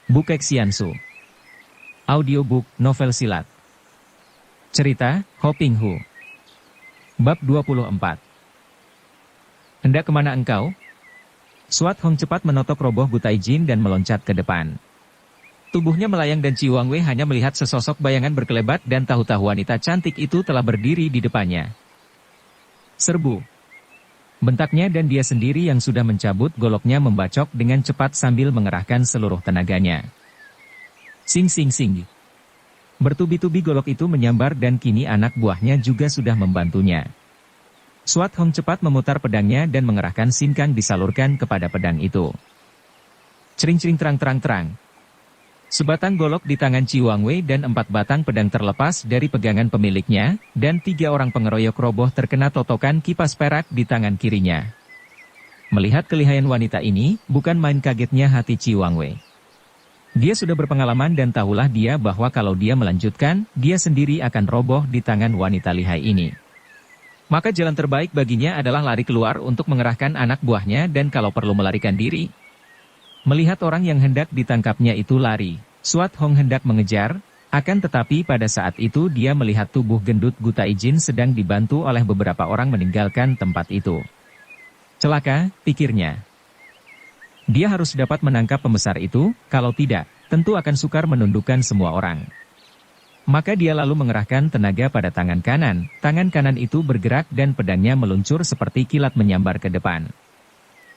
Bukek Xiansu. Audiobook novel silat. Cerita, Ho Ping Hu. Bab 24. Hendak kemana engkau? Suat Hong cepat menotok roboh Gutai Jin dan meloncat ke depan. Tubuhnya melayang dan Ci Wang Wei hanya melihat sesosok bayangan berkelebat dan tahu-tahu wanita cantik itu telah berdiri di depannya. Serbu. Bentaknya dan dia sendiri yang sudah mencabut goloknya membacok dengan cepat sambil mengerahkan seluruh tenaganya. Sing sing sing. Bertubi-tubi golok itu menyambar dan kini anak buahnya juga sudah membantunya. Suat Hong cepat memutar pedangnya dan mengerahkan sinkang disalurkan kepada pedang itu. Cering-cering terang-terang-terang. Sebatang golok di tangan Ci Wang Wei dan 4 batang pedang terlepas dari pegangan pemiliknya, dan 3 orang pengeroyok roboh terkena totokan kipas perak di tangan kirinya. Melihat kelihayan wanita ini, bukan main kagetnya hati Ci Wang Wei. Dia sudah berpengalaman dan tahulah dia bahwa kalau dia melanjutkan, dia sendiri akan roboh di tangan wanita lihai ini. Maka jalan terbaik baginya adalah lari keluar untuk mengerahkan anak buahnya dan kalau perlu melarikan diri. Melihat orang yang hendak ditangkapnya itu lari, Suat Hong hendak mengejar, akan tetapi pada saat itu dia melihat tubuh gendut Gutai Jin sedang dibantu oleh beberapa orang meninggalkan tempat itu. Celaka, pikirnya. Dia harus dapat menangkap pembesar itu, kalau tidak, tentu akan sukar menundukkan semua orang. Maka dia lalu mengerahkan tenaga pada tangan kanan itu bergerak dan pedangnya meluncur seperti kilat menyambar ke depan.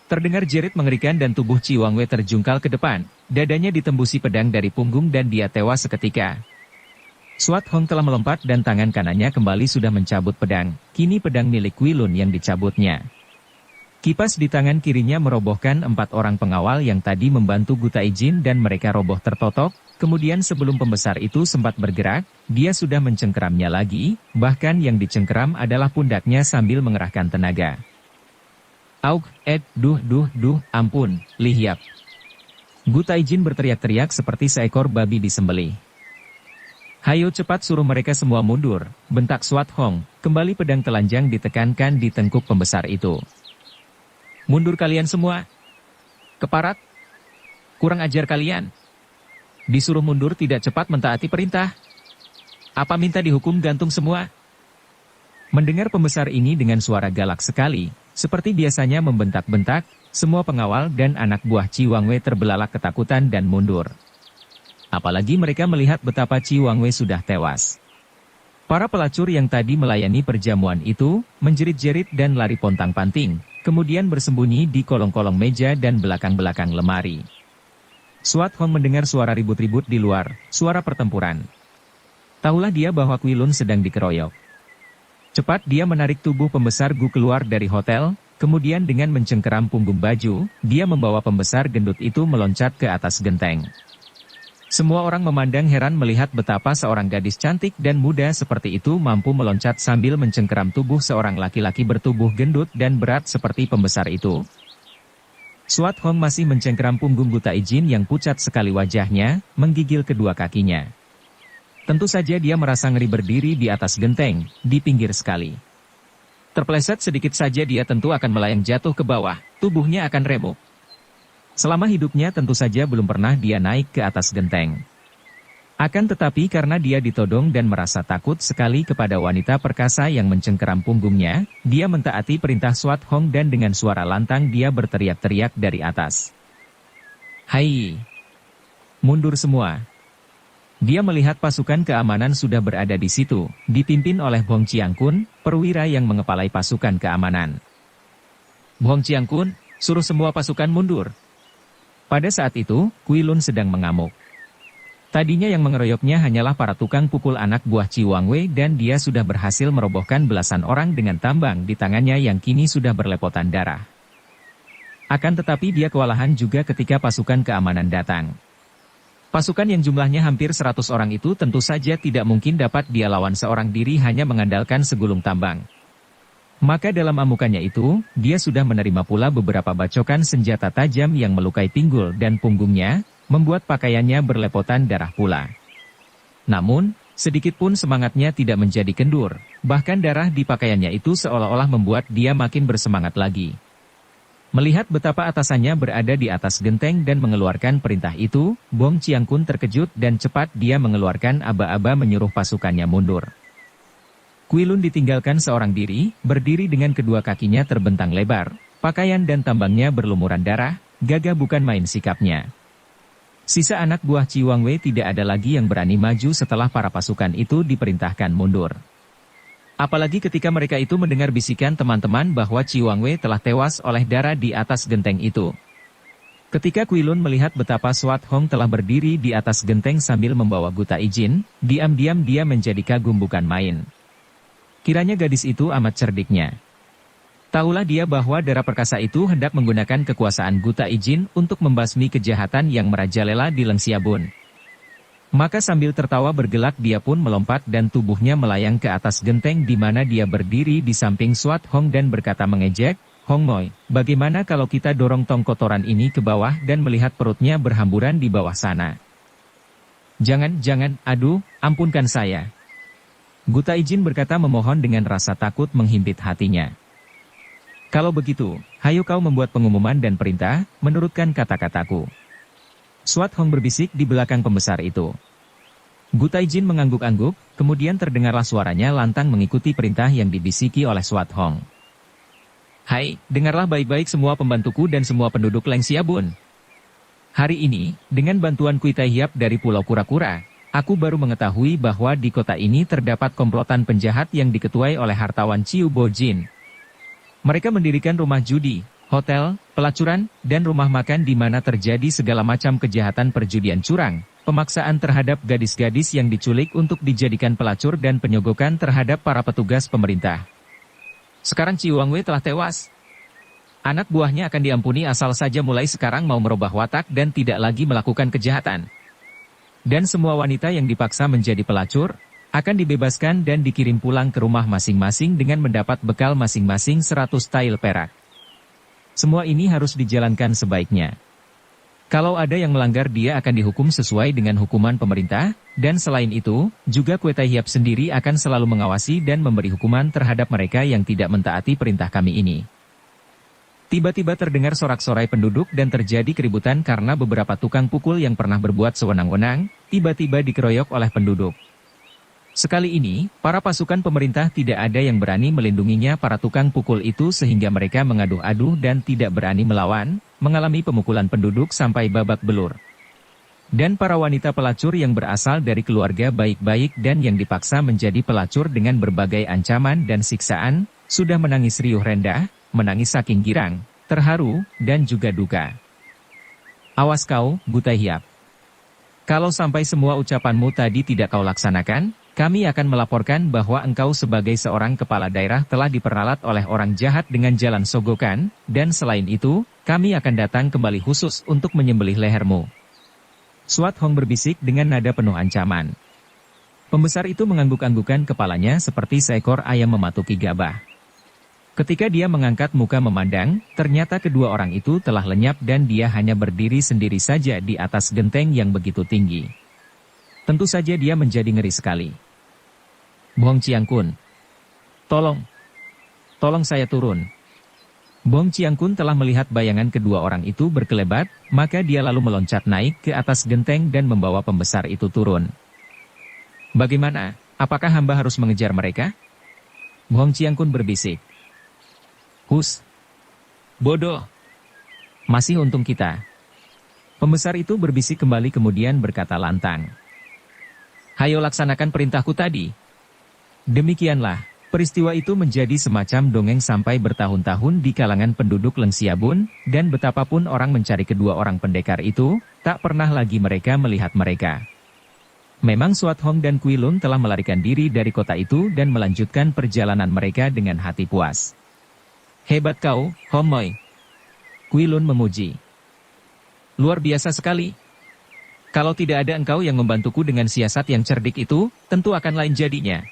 Terdengar jerit mengerikan dan tubuh Ci Wang Wei terjungkal ke depan, dadanya ditembusi pedang dari punggung dan dia tewas seketika. Suat Hong telah melompat dan tangan kanannya kembali sudah mencabut pedang, kini pedang milik Kwilun yang dicabutnya. Kipas di tangan kirinya merobohkan 4 orang pengawal yang tadi membantu Gutai Jin dan mereka roboh tertotok, kemudian sebelum pembesar itu sempat bergerak, dia sudah mencengkeramnya lagi, bahkan yang dicengkeram adalah pundaknya sambil mengerahkan tenaga. Auk, duh, ampun, lihiap. Gutai Jin berteriak-teriak seperti seekor babi disembelih. Hayo cepat suruh mereka semua mundur, bentak Suat Hong, kembali pedang telanjang ditekankan di tengkuk pembesar itu. Mundur kalian semua. Keparat. Kurang ajar kalian. Disuruh mundur tidak cepat mentaati perintah. Apa minta dihukum gantung semua? Mendengar pembesar ini dengan suara galak sekali, seperti biasanya membentak-bentak, semua pengawal dan anak buah Ci Wang Wei terbelalak ketakutan dan mundur. Apalagi mereka melihat betapa Ci Wang Wei sudah tewas. Para pelacur yang tadi melayani perjamuan itu, menjerit-jerit dan lari pontang-panting, kemudian bersembunyi di kolong-kolong meja dan belakang-belakang lemari. Suat Hong mendengar suara ribut-ribut di luar, suara pertempuran. Tahulah dia bahwa Kwilun sedang dikeroyok. Cepat dia menarik tubuh pembesar Gu keluar dari hotel, kemudian dengan mencengkeram punggung baju, dia membawa pembesar gendut itu meloncat ke atas genteng. Semua orang memandang heran melihat betapa seorang gadis cantik dan muda seperti itu mampu meloncat sambil mencengkeram tubuh seorang laki-laki bertubuh gendut dan berat seperti pembesar itu. Suat Hong masih mencengkeram punggung Gutai Jin yang pucat sekali wajahnya, menggigil kedua kakinya. Tentu saja dia merasa ngeri berdiri di atas genteng, di pinggir sekali. Terpeleset sedikit saja dia tentu akan melayang jatuh ke bawah, tubuhnya akan remuk. Selama hidupnya tentu saja belum pernah dia naik ke atas genteng. Akan tetapi karena dia ditodong dan merasa takut sekali kepada wanita perkasa yang mencengkeram punggungnya, dia mentaati perintah Suat Hong dan dengan suara lantang dia berteriak-teriak dari atas. Hai! Mundur semua! Dia melihat pasukan keamanan sudah berada di situ, dipimpin oleh Bong Chiang Kun, perwira yang mengepalai pasukan keamanan. Bong Chiang Kun, suruh semua pasukan mundur. Pada saat itu, Kwilun sedang mengamuk. Tadinya yang mengeroyoknya hanyalah para tukang pukul anak buah Ci Wang Wei dan dia sudah berhasil merobohkan belasan orang dengan tambang di tangannya yang kini sudah berlepotan darah. Akan tetapi dia kewalahan juga ketika pasukan keamanan datang. Pasukan yang jumlahnya hampir 100 orang itu tentu saja tidak mungkin dapat dia lawan seorang diri hanya mengandalkan segulung tambang. Maka dalam amukannya itu, dia sudah menerima pula beberapa bacokan senjata tajam yang melukai pinggul dan punggungnya, membuat pakaiannya berlepotan darah pula. Namun, sedikitpun semangatnya tidak menjadi kendur, bahkan darah di pakaiannya itu seolah-olah membuat dia makin bersemangat lagi. Melihat betapa atasannya berada di atas genteng dan mengeluarkan perintah itu, Bong Chiang-kun terkejut dan cepat dia mengeluarkan aba-aba menyuruh pasukannya mundur. Kui Lun ditinggalkan seorang diri, berdiri dengan kedua kakinya terbentang lebar, pakaian dan tambangnya berlumuran darah, gagah bukan main sikapnya. Sisa anak buah Chi Wang Wei tidak ada lagi yang berani maju setelah para pasukan itu diperintahkan mundur. Apalagi ketika mereka itu mendengar bisikan teman-teman bahwa Chi Wang Wei telah tewas oleh darah di atas genteng itu. Ketika Kui Lun melihat betapa Swat Hong telah berdiri di atas genteng sambil membawa Guta Ijin, diam-diam dia menjadi kagum bukan main. Kiranya gadis itu amat cerdiknya. Tahulah dia bahwa darah perkasa itu hendak menggunakan kekuasaan Guta Ijin untuk membasmi kejahatan yang merajalela di Leng Xiabun. Maka sambil tertawa bergelak dia pun melompat dan tubuhnya melayang ke atas genteng di mana dia berdiri di samping Swat Hong dan berkata mengejek, "Hong Moi, bagaimana kalau kita dorong tong kotoran ini ke bawah dan melihat perutnya berhamburan di bawah sana?" Jangan, aduh, ampunkan saya." Guta Ijin berkata memohon dengan rasa takut menghimpit hatinya. "Kalau begitu, hayo kau membuat pengumuman dan perintah, menurutkan kata-kataku." Swat Hong berbisik di belakang pembesar itu. Guta Ijin mengangguk-angguk, kemudian terdengarlah suaranya lantang mengikuti perintah yang dibisiki oleh Swat Hong. "Hai, dengarlah baik-baik semua pembantuku dan semua penduduk Leng Xiabun. Hari ini, dengan bantuan Kui Tai Hiap dari Pulau Kura-Kura, aku baru mengetahui bahwa di kota ini terdapat komplotan penjahat yang diketuai oleh hartawan Chiu Bo Jin. Mereka mendirikan rumah judi, hotel, pelacuran, dan rumah makan di mana terjadi segala macam kejahatan perjudian curang, pemaksaan terhadap gadis-gadis yang diculik untuk dijadikan pelacur dan penyogokan terhadap para petugas pemerintah. Sekarang Chi Wang Wei telah tewas. Anak buahnya akan diampuni asal saja mulai sekarang mau merubah watak dan tidak lagi melakukan kejahatan. Dan semua wanita yang dipaksa menjadi pelacur, akan dibebaskan dan dikirim pulang ke rumah masing-masing dengan mendapat bekal masing-masing 100 tael perak. Semua ini harus dijalankan sebaiknya. Kalau ada yang melanggar dia akan dihukum sesuai dengan hukuman pemerintah, dan selain itu, juga Kui Tai Hiap sendiri akan selalu mengawasi dan memberi hukuman terhadap mereka yang tidak mentaati perintah kami ini." Tiba-tiba terdengar sorak-sorai penduduk dan terjadi keributan karena beberapa tukang pukul yang pernah berbuat sewenang-wenang, tiba-tiba dikeroyok oleh penduduk. Sekali ini, para pasukan pemerintah tidak ada yang berani melindunginya para tukang pukul itu sehingga mereka mengaduh-aduh dan tidak berani melawan, mengalami pemukulan penduduk sampai babak belur. Dan para wanita pelacur yang berasal dari keluarga baik-baik dan yang dipaksa menjadi pelacur dengan berbagai ancaman dan siksaan, sudah menangis riuh rendah, menangis saking girang, terharu, dan juga duka. "Awas kau, Guta Hiap. Kalau sampai semua ucapanmu tadi tidak kau laksanakan, kami akan melaporkan bahwa engkau sebagai seorang kepala daerah telah diperalat oleh orang jahat dengan jalan sogokan, dan selain itu, kami akan datang kembali khusus untuk menyembelih lehermu." Swat Hong berbisik dengan nada penuh ancaman. Pembesar itu mengangguk-anggukan kepalanya seperti seekor ayam mematuki gabah. Ketika dia mengangkat muka memandang, ternyata kedua orang itu telah lenyap dan dia hanya berdiri sendiri saja di atas genteng yang begitu tinggi. Tentu saja dia menjadi ngeri sekali. "Bong Chiang-kun, tolong saya turun." Bong Chiang-kun telah melihat bayangan kedua orang itu berkelebat, maka dia lalu meloncat naik ke atas genteng dan membawa pembesar itu turun. "Bagaimana, apakah hamba harus mengejar mereka?" Bong Chiang-kun berbisik. "Hus! Bodoh! Masih untung kita." Pembesar itu berbisik kembali kemudian berkata lantang. "Hayo laksanakan perintahku tadi." Demikianlah, peristiwa itu menjadi semacam dongeng sampai bertahun-tahun di kalangan penduduk Leng Xiabun, dan betapapun orang mencari kedua orang pendekar itu, tak pernah lagi mereka melihat mereka. Memang Swat Hong dan Kui Lun telah melarikan diri dari kota itu dan melanjutkan perjalanan mereka dengan hati puas. "Hebat kau, Hong Moi," Kui Lun memuji. "Luar biasa sekali. Kalau tidak ada engkau yang membantuku dengan siasat yang cerdik itu, tentu akan lain jadinya.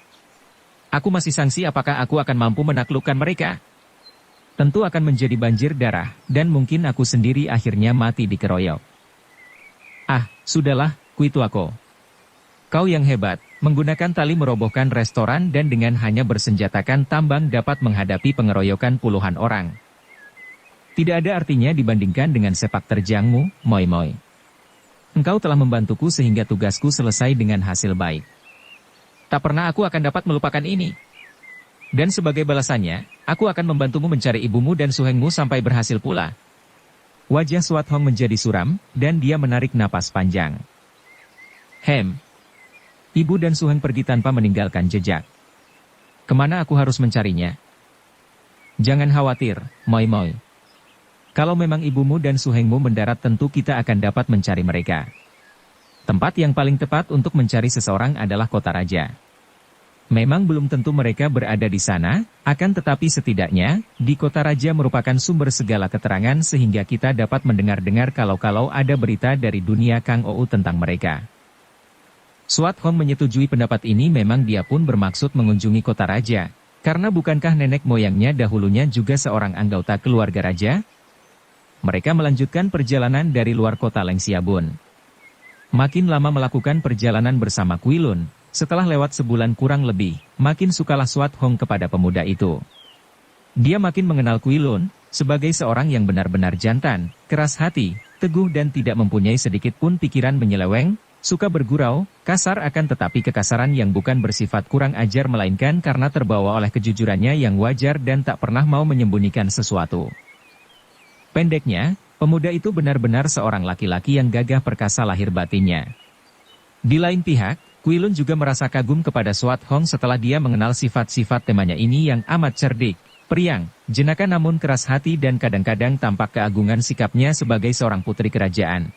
Aku masih sangsi apakah aku akan mampu menaklukkan mereka. Tentu akan menjadi banjir darah, dan mungkin aku sendiri akhirnya mati dikeroyok." "Ah, sudahlah, Kui Tuako. Kau yang hebat, menggunakan tali merobohkan restoran dan dengan hanya bersenjatakan tambang dapat menghadapi pengeroyokan puluhan orang. Tidak ada artinya dibandingkan dengan sepak terjangmu, Moi Moi. Engkau telah membantuku sehingga tugasku selesai dengan hasil baik. Tak pernah aku akan dapat melupakan ini. Dan sebagai balasannya, aku akan membantumu mencari ibumu dan suhengmu sampai berhasil pula. Wajah Swat Hong menjadi suram, dan dia menarik napas panjang. Ibu dan suheng pergi tanpa meninggalkan jejak. Kemana aku harus mencarinya? Jangan khawatir, Moi Moi. Kalau memang ibumu dan suhengmu mendarat tentu kita akan dapat mencari mereka. Tempat yang paling tepat untuk mencari seseorang adalah kota raja. Memang belum tentu mereka berada di sana, akan tetapi setidaknya, di kota raja merupakan sumber segala keterangan sehingga kita dapat mendengar-dengar kalau-kalau ada berita dari dunia Kang Ou tentang mereka. Swat Hong menyetujui pendapat ini, memang dia pun bermaksud mengunjungi kota raja, karena bukankah nenek moyangnya dahulunya juga seorang anggota keluarga raja? Mereka melanjutkan perjalanan dari luar kota Leng Xiabun. Makin lama melakukan perjalanan bersama Kuilun, setelah lewat sebulan kurang lebih, makin sukalah Swat Hong kepada pemuda itu. Dia makin mengenal Kuilun, sebagai seorang yang benar-benar jantan, keras hati, teguh dan tidak mempunyai sedikit pun pikiran menyeleweng, suka bergurau, kasar akan tetapi kekasaran yang bukan bersifat kurang ajar melainkan karena terbawa oleh kejujurannya yang wajar dan tak pernah mau menyembunyikan sesuatu. Pendeknya, pemuda itu benar-benar seorang laki-laki yang gagah perkasa lahir batinnya. Di lain pihak, Kuilun juga merasa kagum kepada Swat Hong setelah dia mengenal sifat-sifat temannya ini yang amat cerdik, periang, jenaka namun keras hati dan kadang-kadang tampak keagungan sikapnya sebagai seorang putri kerajaan.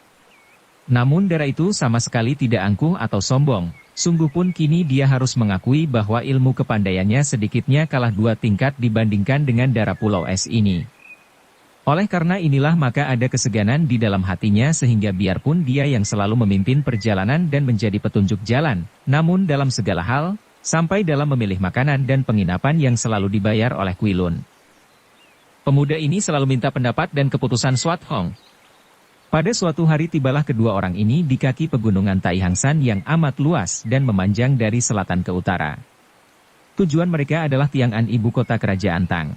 Namun darah itu sama sekali tidak angkuh atau sombong, sungguh pun kini dia harus mengakui bahwa ilmu kepandaiannya sedikitnya kalah 2 tingkat dibandingkan dengan darah Pulau Es ini. Oleh karena inilah maka ada keseganan di dalam hatinya sehingga biarpun dia yang selalu memimpin perjalanan dan menjadi petunjuk jalan, namun dalam segala hal, sampai dalam memilih makanan dan penginapan yang selalu dibayar oleh Kuilun. Pemuda ini selalu minta pendapat dan keputusan Swat Hong. Pada suatu hari tibalah kedua orang ini di kaki pegunungan Taihangsan yang amat luas dan memanjang dari selatan ke utara. Tujuan mereka adalah Tiang'an, ibu kota kerajaan Tang.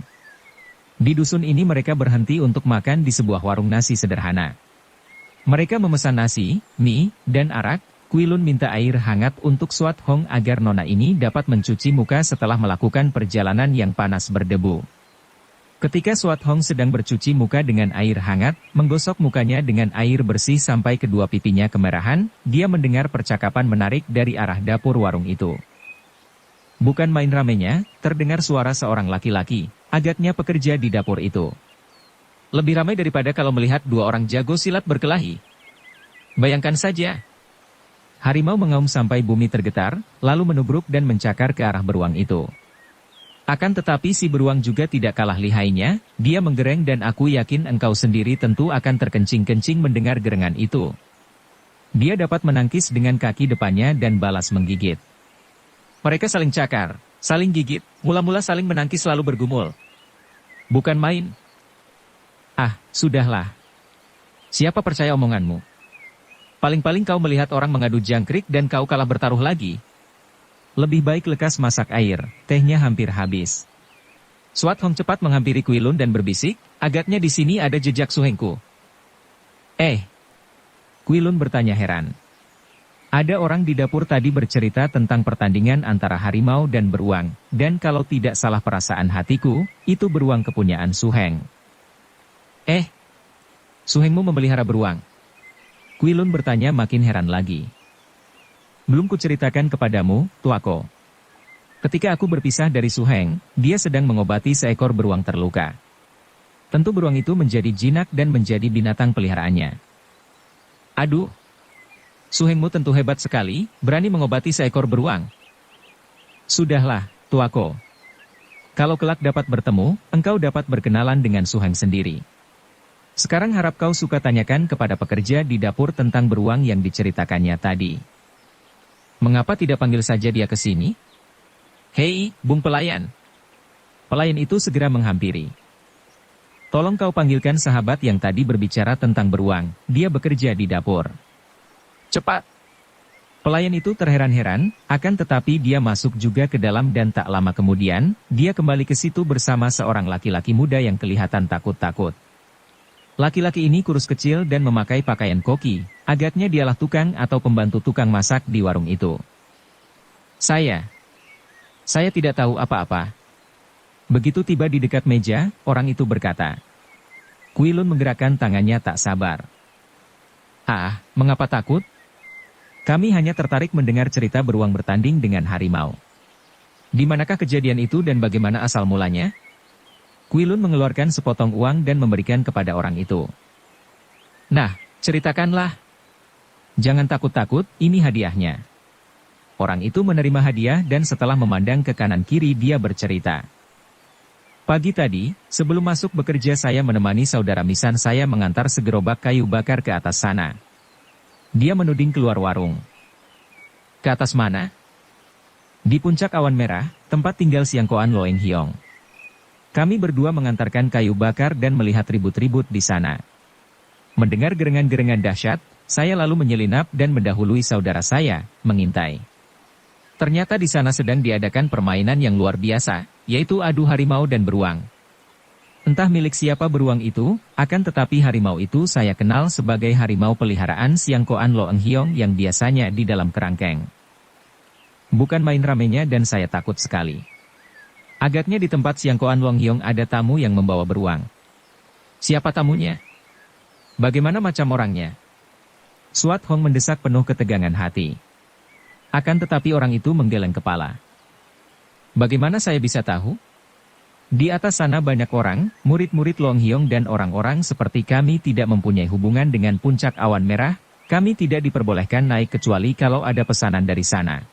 Di dusun ini mereka berhenti untuk makan di sebuah warung nasi sederhana. Mereka memesan nasi, mie, dan arak. Kuilun minta air hangat untuk Swat Hong agar nona ini dapat mencuci muka setelah melakukan perjalanan yang panas berdebu. Ketika Swat Hong sedang bercuci muka dengan air hangat, menggosok mukanya dengan air bersih sampai kedua pipinya kemerahan, dia mendengar percakapan menarik dari arah dapur warung itu. Bukan main ramenya, terdengar suara seorang laki-laki, agaknya pekerja di dapur itu. Lebih ramai daripada kalau melihat 2 orang jago silat berkelahi. Bayangkan saja. Harimau mengaum sampai bumi tergetar, lalu menubruk dan mencakar ke arah beruang itu. Akan tetapi si beruang juga tidak kalah lihainya, dia menggereng dan aku yakin engkau sendiri tentu akan terkencing-kencing mendengar gerengan itu. Dia dapat menangkis dengan kaki depannya dan balas menggigit. Mereka saling cakar, saling gigit, mula-mula saling menangkis lalu bergumul. Bukan main. Ah, sudahlah. Siapa percaya omonganmu? Paling-paling kau melihat orang mengadu jangkrik dan kau kalah bertaruh lagi. Lebih baik lekas masak air, tehnya hampir habis. Swat Hong cepat menghampiri Kuilun dan berbisik, agaknya di sini ada jejak suhengku. Kuilun bertanya heran. Ada orang di dapur tadi bercerita tentang pertandingan antara harimau dan beruang, dan kalau tidak salah perasaan hatiku, itu beruang kepunyaan Suheng. Suhengmu memelihara beruang? Kuilun bertanya makin heran lagi. Belum kuceritakan kepadamu, tuako. Ketika aku berpisah dari Suheng, dia sedang mengobati seekor beruang terluka. Tentu beruang itu menjadi jinak dan menjadi binatang peliharaannya. Aduh! Suhengmu tentu hebat sekali, berani mengobati seekor beruang. Sudahlah, tuako. Kalau kelak dapat bertemu, engkau dapat berkenalan dengan Suheng sendiri. Sekarang harap kau suka tanyakan kepada pekerja di dapur tentang beruang yang diceritakannya tadi. Mengapa tidak panggil saja dia ke sini? Hei, Bung Pelayan. Pelayan itu segera menghampiri. Tolong kau panggilkan sahabat yang tadi berbicara tentang beruang, dia bekerja di dapur. Cepat! Pelayan itu terheran-heran, akan tetapi dia masuk juga ke dalam dan tak lama kemudian, dia kembali ke situ bersama seorang laki-laki muda yang kelihatan takut-takut. Laki-laki ini kurus kecil dan memakai pakaian koki, agaknya dialah tukang atau pembantu tukang masak di warung itu. Saya tidak tahu apa-apa. Begitu tiba di dekat meja, orang itu berkata. Quilun menggerakkan tangannya tak sabar. Ah, mengapa takut? Kami hanya tertarik mendengar cerita beruang bertanding dengan harimau. Di manakah kejadian itu dan bagaimana asal mulanya? Quilun mengeluarkan sepotong uang dan memberikan kepada orang itu. Nah, ceritakanlah. Jangan takut-takut, ini hadiahnya. Orang itu menerima hadiah dan setelah memandang ke kanan kiri dia bercerita. Pagi tadi, sebelum masuk bekerja saya menemani saudara misan saya mengantar segerobak kayu bakar ke atas sana. Dia menuding keluar warung. Ke atas mana? Di puncak awan merah, tempat tinggal Siangkoan Loeng Hiong. Kami berdua mengantarkan kayu bakar dan melihat ribut-ribut di sana. Mendengar gerengan-gerengan dahsyat, saya lalu menyelinap dan mendahului saudara saya, mengintai. Ternyata di sana sedang diadakan permainan yang luar biasa, yaitu adu harimau dan beruang. Entah milik siapa beruang itu, akan tetapi harimau itu saya kenal sebagai harimau peliharaan Siangkoan Loeng Hiong yang biasanya di dalam kerangkeng. Bukan main ramenya dan saya takut sekali. Agaknya di tempat Siangkoan Loeng Hiong ada tamu yang membawa beruang. Siapa tamunya? Bagaimana macam orangnya? Suat Hong mendesak penuh ketegangan hati. Akan tetapi orang itu menggeleng kepala. Bagaimana saya bisa tahu? Di atas sana banyak orang, murid-murid Loeng Hiong dan orang-orang seperti kami tidak mempunyai hubungan dengan puncak awan merah, kami tidak diperbolehkan naik kecuali kalau ada pesanan dari sana.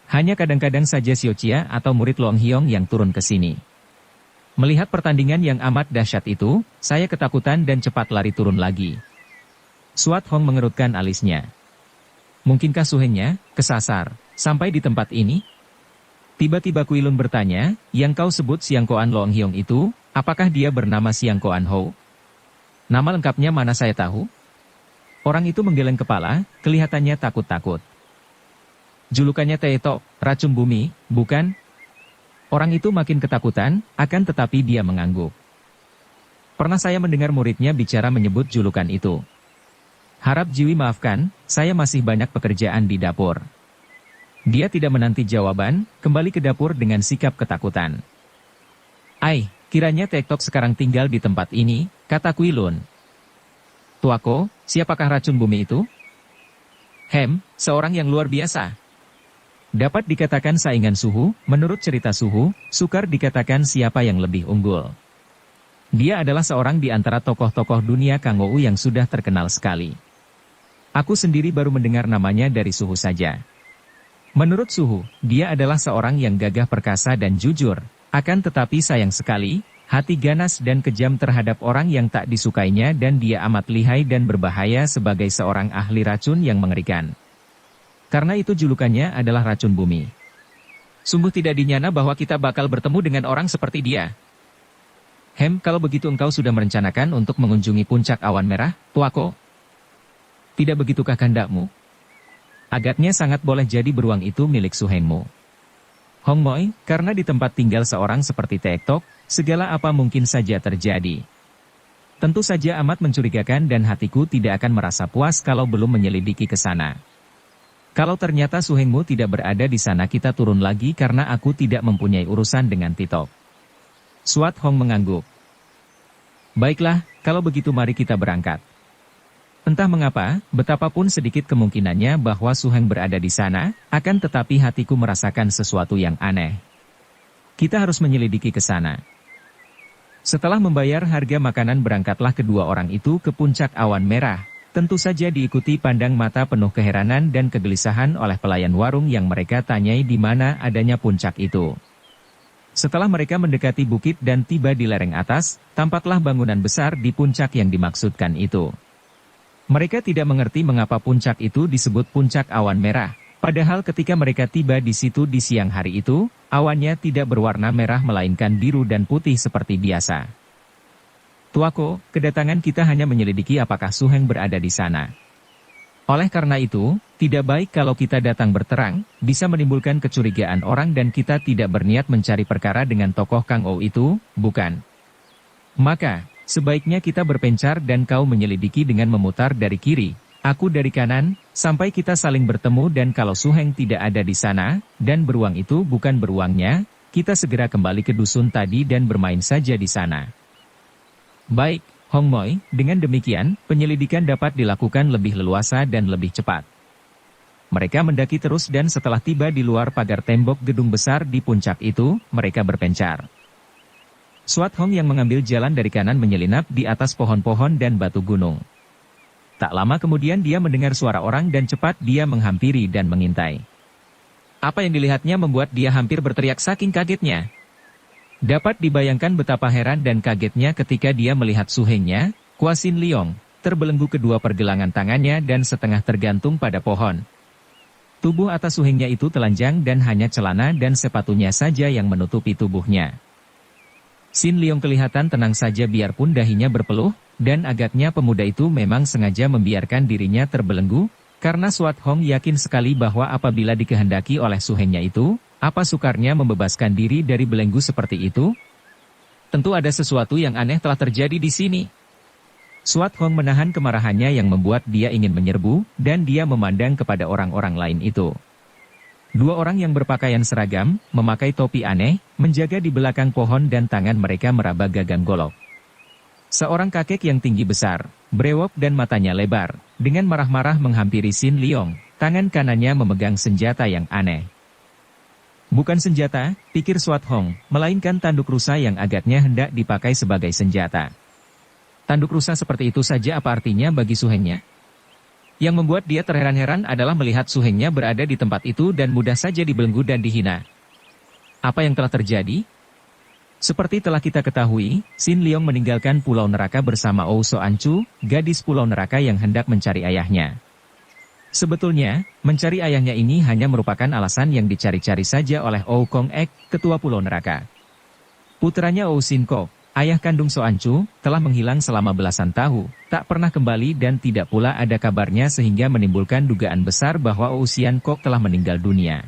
Hanya kadang-kadang saja Xiao atau murid Loeng Hiong yang turun ke sini. Melihat pertandingan yang amat dahsyat itu, saya ketakutan dan cepat lari turun lagi. Suat Hong mengerutkan alisnya. Mungkinkah suhengnya kesasar sampai di tempat ini? Tiba-tiba Quilun bertanya, yang kau sebut Siangkoan Loeng Hiong itu, apakah dia bernama Siangkoan Ho? Nama lengkapnya mana saya tahu? Orang itu menggeleng kepala, kelihatannya takut-takut. Julukannya Teto, racun bumi, bukan? Orang itu makin ketakutan, akan tetapi dia mengangguk. Pernah saya mendengar muridnya bicara menyebut julukan itu. Harap Jiwi maafkan, saya masih banyak pekerjaan di dapur. Dia tidak menanti jawaban, kembali ke dapur dengan sikap ketakutan. Ai, kiranya Tektok sekarang tinggal di tempat ini, kata Quilun. Tuako, siapakah racun bumi itu? Seorang yang luar biasa. Dapat dikatakan saingan Suhu, menurut cerita Suhu, sukar dikatakan siapa yang lebih unggul. Dia adalah seorang di antara tokoh-tokoh dunia Kangou yang sudah terkenal sekali. Aku sendiri baru mendengar namanya dari Suhu saja. Menurut Suhu, dia adalah seorang yang gagah perkasa dan jujur, akan tetapi sayang sekali, hati ganas dan kejam terhadap orang yang tak disukainya dan dia amat lihai dan berbahaya sebagai seorang ahli racun yang mengerikan. Karena itu julukannya adalah racun bumi. Sungguh tidak dinyana bahwa kita bakal bertemu dengan orang seperti dia. Kalau begitu engkau sudah merencanakan untuk mengunjungi puncak awan merah, Tuako? Tidak begitukah kehendakmu? Agaknya sangat boleh jadi beruang itu milik suhengmu. Hong Moi, karena di tempat tinggal seorang seperti Tektok, segala apa mungkin saja terjadi. Tentu saja amat mencurigakan dan hatiku tidak akan merasa puas kalau belum menyelidiki ke sana. Kalau ternyata suhengmu tidak berada di sana kita turun lagi karena aku tidak mempunyai urusan dengan Titok. Suat Hong mengangguk. Baiklah, kalau begitu mari kita berangkat. Entah mengapa, betapapun sedikit kemungkinannya bahwa Suheng berada di sana, akan tetapi hatiku merasakan sesuatu yang aneh. Kita harus menyelidiki ke sana. Setelah membayar harga makanan berangkatlah kedua orang itu ke puncak awan merah. Tentu saja diikuti pandang mata penuh keheranan dan kegelisahan oleh pelayan warung yang mereka tanyai di mana adanya puncak itu. Setelah mereka mendekati bukit dan tiba di lereng atas, tampaklah bangunan besar di puncak yang dimaksudkan itu. Mereka tidak mengerti mengapa puncak itu disebut puncak awan merah, padahal ketika mereka tiba di situ di siang hari itu, awannya tidak berwarna merah melainkan biru dan putih seperti biasa. Tuako, kedatangan kita hanya menyelidiki apakah Suheng berada di sana. Oleh karena itu, tidak baik kalau kita datang berterang, bisa menimbulkan kecurigaan orang dan kita tidak berniat mencari perkara dengan tokoh Kang Ou itu, bukan? Maka, Sebaiknya kita berpencar dan kau menyelidiki dengan memutar dari kiri, aku dari kanan, sampai kita saling bertemu dan kalau Su Heng tidak ada di sana, dan beruang itu bukan beruangnya, kita segera kembali ke dusun tadi dan bermain saja di sana. Baik, Hong Moy, dengan demikian, penyelidikan dapat dilakukan lebih leluasa dan lebih cepat. Mereka mendaki terus dan setelah tiba di luar pagar tembok gedung besar di puncak itu, mereka berpencar. Suat Hong yang mengambil jalan dari kanan menyelinap di atas pohon-pohon dan batu gunung. Tak lama kemudian dia mendengar suara orang dan cepat dia menghampiri dan mengintai. Apa yang dilihatnya membuat dia hampir berteriak saking kagetnya. Dapat dibayangkan betapa heran dan kagetnya ketika dia melihat Su Hengnya, Kwa Sin Leong, terbelenggu kedua pergelangan tangannya dan setengah tergantung pada pohon. Tubuh atas Su Hengnya itu telanjang dan hanya celana dan sepatunya saja yang menutupi tubuhnya. Sin Leong kelihatan tenang saja biarpun dahinya berpeluh, dan agaknya pemuda itu memang sengaja membiarkan dirinya terbelenggu, karena Suat Hong yakin sekali bahwa apabila dikehendaki oleh Su Hengnya itu, apa sukarnya membebaskan diri dari belenggu seperti itu? Tentu ada sesuatu yang aneh telah terjadi di sini. Suat Hong menahan kemarahannya yang membuat dia ingin menyerbu, dan dia memandang kepada orang-orang lain itu. Dua orang yang berpakaian seragam, memakai topi aneh, menjaga di belakang pohon dan tangan mereka meraba gagang golok. Seorang kakek yang tinggi besar, brewok dan matanya lebar, dengan marah-marah menghampiri Sin Leong, tangan kanannya memegang senjata yang aneh. Bukan senjata, pikir Suat Hong, melainkan tanduk rusa yang agaknya hendak dipakai sebagai senjata. Tanduk rusa seperti itu saja apa artinya bagi Su Hengnya? Yang membuat dia terheran-heran adalah melihat Su Hengnya berada di tempat itu dan mudah saja dibelenggu dan dihina. Apa yang telah terjadi? Seperti telah kita ketahui, Sin Leong meninggalkan Pulau Neraka bersama Ou Soan Chu, gadis Pulau Neraka yang hendak mencari ayahnya. Sebetulnya, mencari ayahnya ini hanya merupakan alasan yang dicari-cari saja oleh Ou Kong Ek, ketua Pulau Neraka. Putranya Ou Sin Kok, ayah kandung Soan Chu, telah menghilang selama belasan tahun, tak pernah kembali dan tidak pula ada kabarnya sehingga menimbulkan dugaan besar bahwa Ou Sian Kok telah meninggal dunia.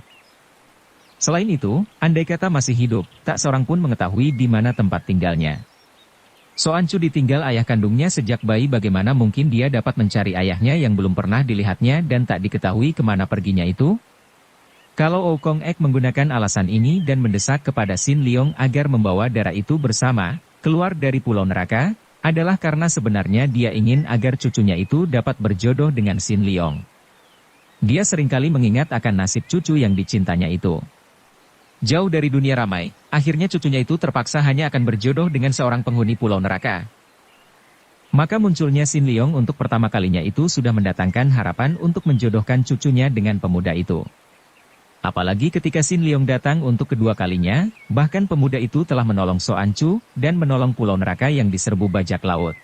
Selain itu, andai kata masih hidup, tak seorang pun mengetahui di mana tempat tinggalnya. Soan Chu ditinggal ayah kandungnya sejak bayi, bagaimana mungkin dia dapat mencari ayahnya yang belum pernah dilihatnya dan tak diketahui kemana perginya itu? Kalau Ou Kong Ek menggunakan alasan ini dan mendesak kepada Sin Leong agar membawa darah itu bersama, keluar dari Pulau Neraka, adalah karena sebenarnya dia ingin agar cucunya itu dapat berjodoh dengan Sin Leong. Dia seringkali mengingat akan nasib cucu yang dicintanya itu. Jauh dari dunia ramai, akhirnya cucunya itu terpaksa hanya akan berjodoh dengan seorang penghuni Pulau Neraka. Maka munculnya Sin Leong untuk pertama kalinya itu sudah mendatangkan harapan untuk menjodohkan cucunya dengan pemuda itu. Apalagi ketika Sin Leong datang untuk kedua kalinya, bahkan pemuda itu telah menolong Soan Chu dan menolong Pulau Neraka yang diserbu bajak laut.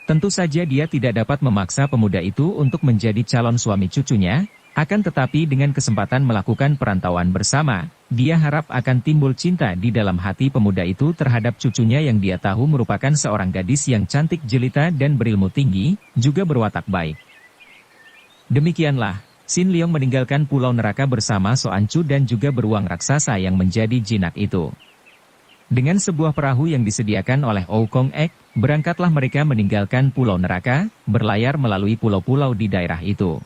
Tentu saja dia tidak dapat memaksa pemuda itu untuk menjadi calon suami cucunya, akan tetapi dengan kesempatan melakukan perantauan bersama, dia harap akan timbul cinta di dalam hati pemuda itu terhadap cucunya yang dia tahu merupakan seorang gadis yang cantik jelita dan berilmu tinggi, juga berwatak baik. Demikianlah, Sin Leong meninggalkan Pulau Neraka bersama Soan Chu dan juga beruang raksasa yang menjadi jinak itu. Dengan sebuah perahu yang disediakan oleh Ou Kong Ek, berangkatlah mereka meninggalkan Pulau Neraka, berlayar melalui pulau-pulau di daerah itu.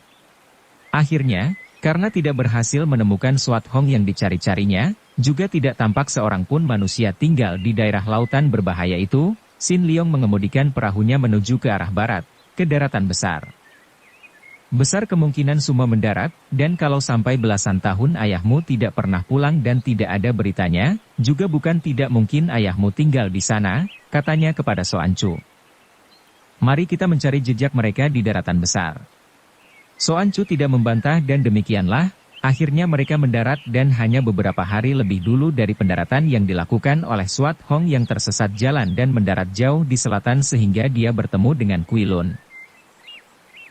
Akhirnya, karena tidak berhasil menemukan Suat Hong yang dicari-carinya, juga tidak tampak seorang pun manusia tinggal di daerah lautan berbahaya itu, Sin Leong mengemudikan perahunya menuju ke arah barat, ke daratan besar. Besar kemungkinan semua mendarat, dan kalau sampai belasan tahun ayahmu tidak pernah pulang dan tidak ada beritanya, juga bukan tidak mungkin ayahmu tinggal di sana, katanya kepada Soan Chu. Mari kita mencari jejak mereka di daratan besar. Soan Chu tidak membantah dan demikianlah, akhirnya mereka mendarat dan hanya beberapa hari lebih dulu dari pendaratan yang dilakukan oleh Suat Hong yang tersesat jalan dan mendarat jauh di selatan sehingga dia bertemu dengan Kui Lun.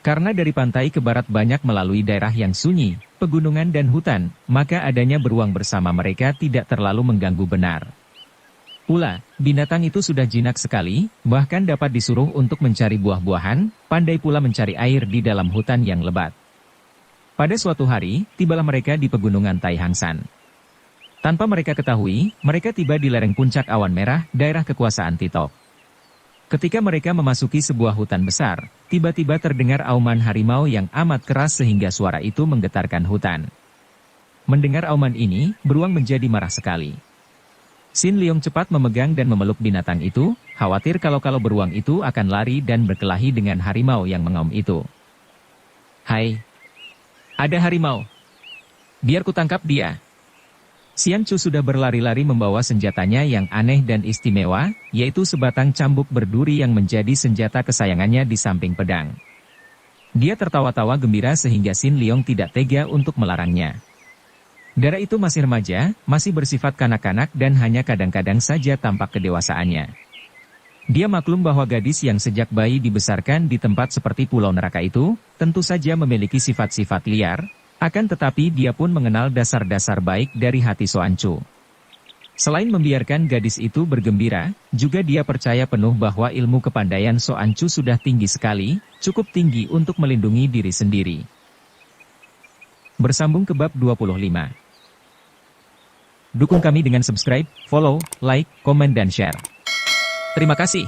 Karena dari pantai ke barat banyak melalui daerah yang sunyi, pegunungan dan hutan, maka adanya beruang bersama mereka tidak terlalu mengganggu benar. Pula, binatang itu sudah jinak sekali, bahkan dapat disuruh untuk mencari buah-buahan, pandai pula mencari air di dalam hutan yang lebat. Pada suatu hari, tibalah mereka di pegunungan Tai Hang San. Tanpa mereka ketahui, mereka tiba di lereng puncak awan merah, daerah kekuasaan Titok. Ketika mereka memasuki sebuah hutan besar, tiba-tiba terdengar auman harimau yang amat keras sehingga suara itu menggetarkan hutan. Mendengar auman ini, beruang menjadi marah sekali. Sin Leong cepat memegang dan memeluk binatang itu, khawatir kalau beruang itu akan lari dan berkelahi dengan harimau yang mengaum itu. "Hai! Ada harimau! Biar ku tangkap dia!" Xian Chu sudah berlari-lari membawa senjatanya yang aneh dan istimewa, yaitu sebatang cambuk berduri yang menjadi senjata kesayangannya di samping pedang. Dia tertawa-tawa gembira sehingga Sin Leong tidak tega untuk melarangnya. Dara itu masih remaja, masih bersifat kanak-kanak dan hanya kadang-kadang saja tampak kedewasaannya. Dia maklum bahwa gadis yang sejak bayi dibesarkan di tempat seperti Pulau Neraka itu, tentu saja memiliki sifat-sifat liar. Akan tetapi dia pun mengenal dasar-dasar baik dari hati Xuan Chu. Selain membiarkan gadis itu bergembira, juga dia percaya penuh bahwa ilmu kepandaian Xuan Chu sudah tinggi sekali, cukup tinggi untuk melindungi diri sendiri. Bersambung ke bab 25. Dukung kami dengan subscribe, follow, like, komen dan share. Terima kasih.